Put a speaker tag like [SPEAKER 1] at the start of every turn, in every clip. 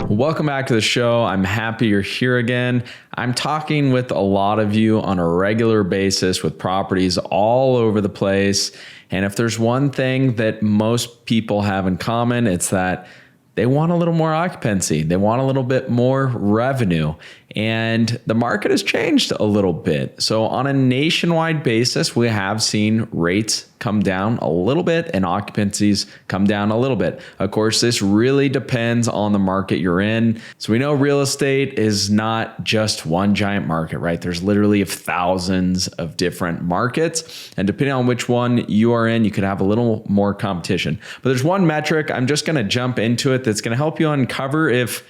[SPEAKER 1] Welcome back to the show. I'm happy you're here again. I'm talking with a lot of you on a regular basis with properties all over the place. And if there's one thing that most people have in common, it's that they want a little more occupancy. They want a little bit more revenue. And the market has changed a little bit. So on a nationwide basis, we have seen rates come down a little bit and occupancies come down a little bit. Of course, this really depends on the market you're in. So we know real estate is not just one giant market, right? There's literally thousands of different markets. And depending on which one you are in, you could have a little more competition. But there's one metric, I'm just going to jump into it, that's going to help you uncover if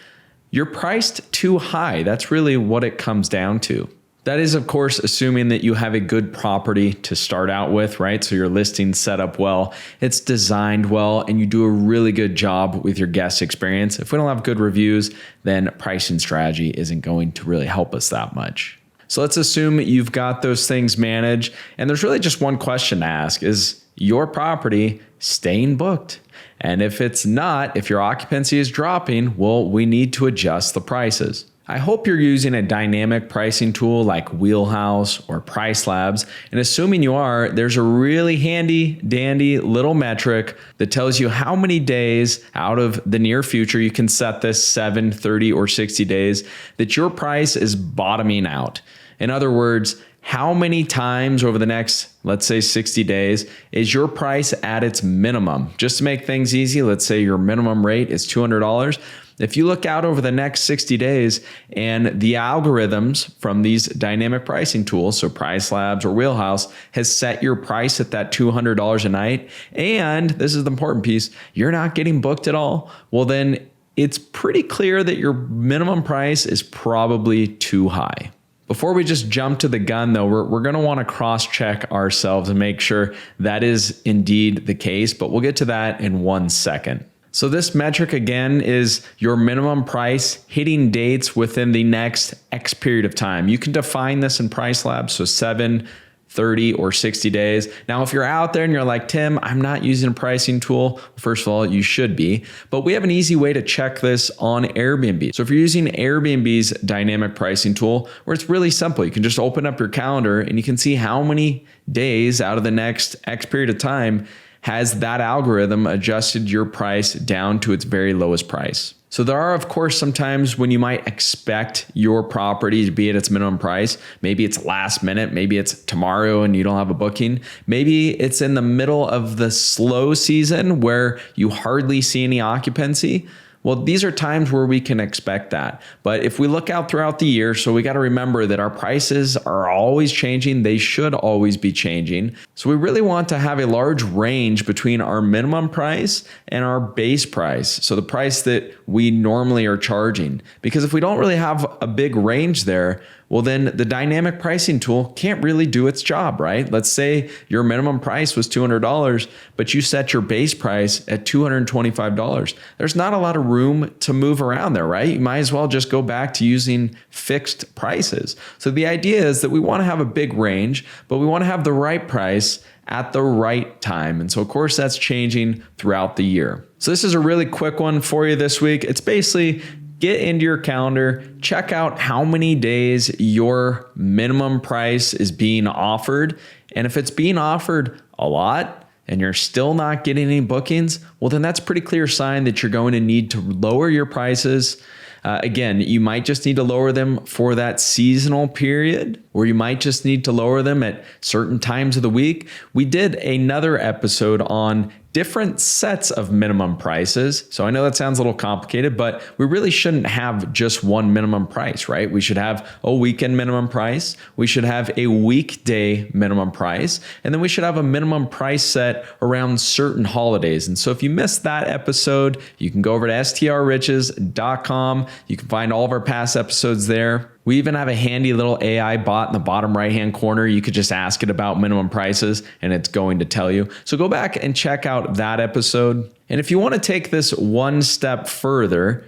[SPEAKER 1] you're priced too high. That's really what it comes down to. That is, of course, assuming that you have a good property to start out with, right? So your listing's set up well, it's designed well, and you do a really good job with your guest experience. If we don't have good reviews, then pricing strategy isn't going to really help us that much. So let's assume you've got those things managed, and there's really just one question to ask. Is your property staying booked? And if it's not, if your occupancy is dropping, well, we need to adjust the prices. I hope you're using a dynamic pricing tool like Wheelhouse or PriceLabs. And assuming you are, there's a really handy dandy little metric that tells you how many days out of the near future, you can set this 7, 30, or 60 days, that your price is bottoming out. In other words, how many times over the next, let's say 60 days, is your price at its minimum? Just to make things easy, let's say your minimum rate is $200. If you look out over the next 60 days and the algorithms from these dynamic pricing tools, so PriceLabs or Wheelhouse, has set your price at that $200 a night, and this is the important piece, you're not getting booked at all, well then it's pretty clear that your minimum price is probably too high. Before we just jump to the gun though, we're going to want to cross-check ourselves and make sure that is indeed the case, but we'll get to that in 1 second. So this metric again is your minimum price hitting dates within the next X period of time. You can define this in PriceLabs, so 7, 30, or 60 days. Now, if you're out there and you're like, Tim, I'm not using a pricing tool, first of all, you should be, but we have an easy way to check this on Airbnb. So if you're using Airbnb's dynamic pricing tool, where it's really simple, you can just open up your calendar and you can see how many days out of the next X period of time has that algorithm adjusted your price down to its very lowest price. So there are, of course, some times when you might expect your property to be at its minimum price. Maybe it's last minute, maybe it's tomorrow and you don't have a booking. Maybe it's in the middle of the slow season where you hardly see any occupancy. Well, these are times where we can expect that. But if we look out throughout the year, so we got to remember that our prices are always changing. They should always be changing. So we really want to have a large range between our minimum price and our base price. So the price that we normally are charging. Because if we don't really have a big range there, well, then the dynamic pricing tool can't really do its job, right? Let's say your minimum price was $200, but you set your base price at $225. There's not a lot of room to move around there, right? You might as well just go back to using fixed prices. So the idea is that we want to have a big range, but we want to have the right price at the right time. And so of course that's changing throughout the year. So this is a really quick one for you this week. It's basically get into your calendar, check out how many days your minimum price is being offered. And if it's being offered a lot and you're still not getting any bookings, well, then that's a pretty clear sign that you're going to need to lower your prices. Again, you might just need to lower them for that seasonal period, or you might just need to lower them at certain times of the week. We did another episode on different sets of minimum prices. So I know that sounds a little complicated, but we really shouldn't have just one minimum price, right? We should have a weekend minimum price. We should have a weekday minimum price. And then we should have a minimum price set around certain holidays. And so if you missed that episode, you can go over to strriches.com. You can find all of our past episodes there. We even have a handy little AI bot in the bottom right-hand corner. You could just ask it about minimum prices and it's going to tell you. So go back and check out that episode. And if you want to take this one step further,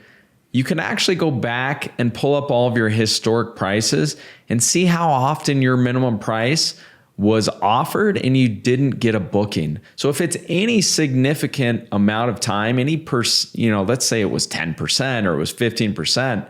[SPEAKER 1] you can actually go back and pull up all of your historic prices and see how often your minimum price was offered and you didn't get a booking. So if it's any significant amount of time, let's say it was 10% or it was 15%,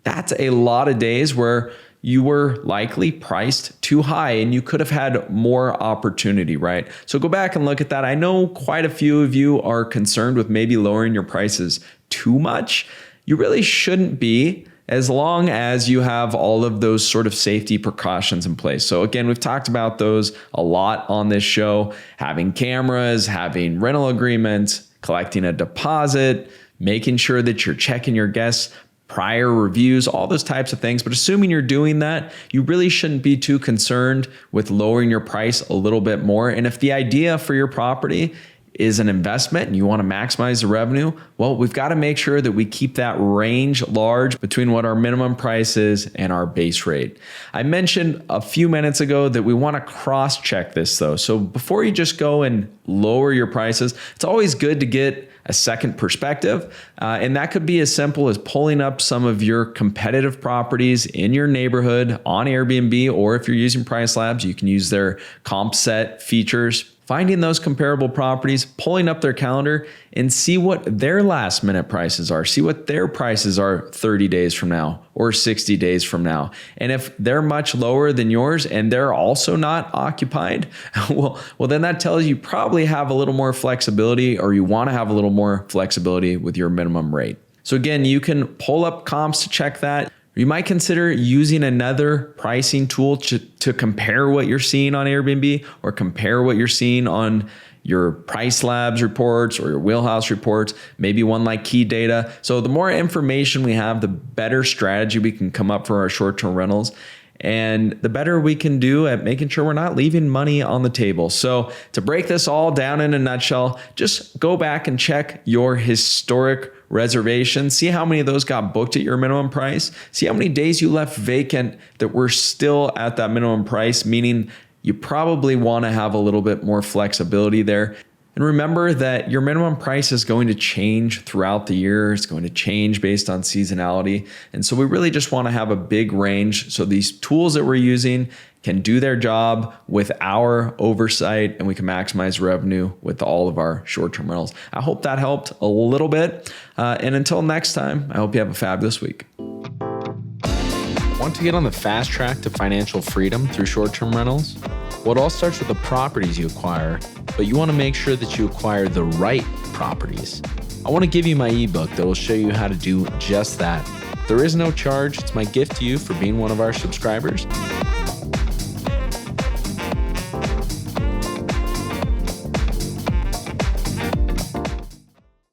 [SPEAKER 1] that's a lot of days where you were likely priced too high and you could have had more opportunity, right? So go back and look at that. I know quite a few of you are concerned with maybe lowering your prices too much. You really shouldn't be, as long as you have all of those sort of safety precautions in place. So again, we've talked about those a lot on this show, having cameras, having rental agreements, collecting a deposit, making sure that you're checking your guests' prior reviews, all those types of things. But assuming you're doing that, you really shouldn't be too concerned with lowering your price a little bit more. And if the idea for your property is an investment and you want to maximize the revenue, well, we've got to make sure that we keep that range large between what our minimum price is and our base rate. I mentioned a few minutes ago that we want to cross-check this though. So before you just go and lower your prices, it's always good to get a second perspective. And that could be as simple as pulling up some of your competitive properties in your neighborhood on Airbnb, or if you're using PriceLabs, you can use their comp set features. Finding those comparable properties, pulling up their calendar and see what their last minute prices are. See what their prices are 30 days from now or 60 days from now. And if they're much lower than yours and they're also not occupied, well, then that tells you probably have a little more flexibility, or you want to have a little more flexibility with your minimum rate. So again, you can pull up comps to check that. You might consider using another pricing tool to compare what you're seeing on Airbnb, or compare what you're seeing on your PriceLabs reports or your Wheelhouse reports, maybe one like Key Data. So the more information we have, the better strategy we can come up for our short-term rentals, and the better we can do at making sure we're not leaving money on the table. So to break this all down in a nutshell, just go back and check your historic reservations. See how many of those got booked at your minimum price. See how many days you left vacant that were still at that minimum price, meaning you probably want to have a little bit more flexibility there. And remember that your minimum price is going to change throughout the year. It's going to change based on seasonality. And so we really just want to have a big range so these tools that we're using can do their job with our oversight, and we can maximize revenue with all of our short-term rentals. I hope that helped a little bit. And until next time, I hope you have a fabulous week.
[SPEAKER 2] Want to get on the fast track to financial freedom through short-term rentals? Well, it all starts with the properties you acquire, but you want to make sure that you acquire the right properties. I want to give you my ebook that will show you how to do just that. There is no charge. It's my gift to you for being one of our subscribers.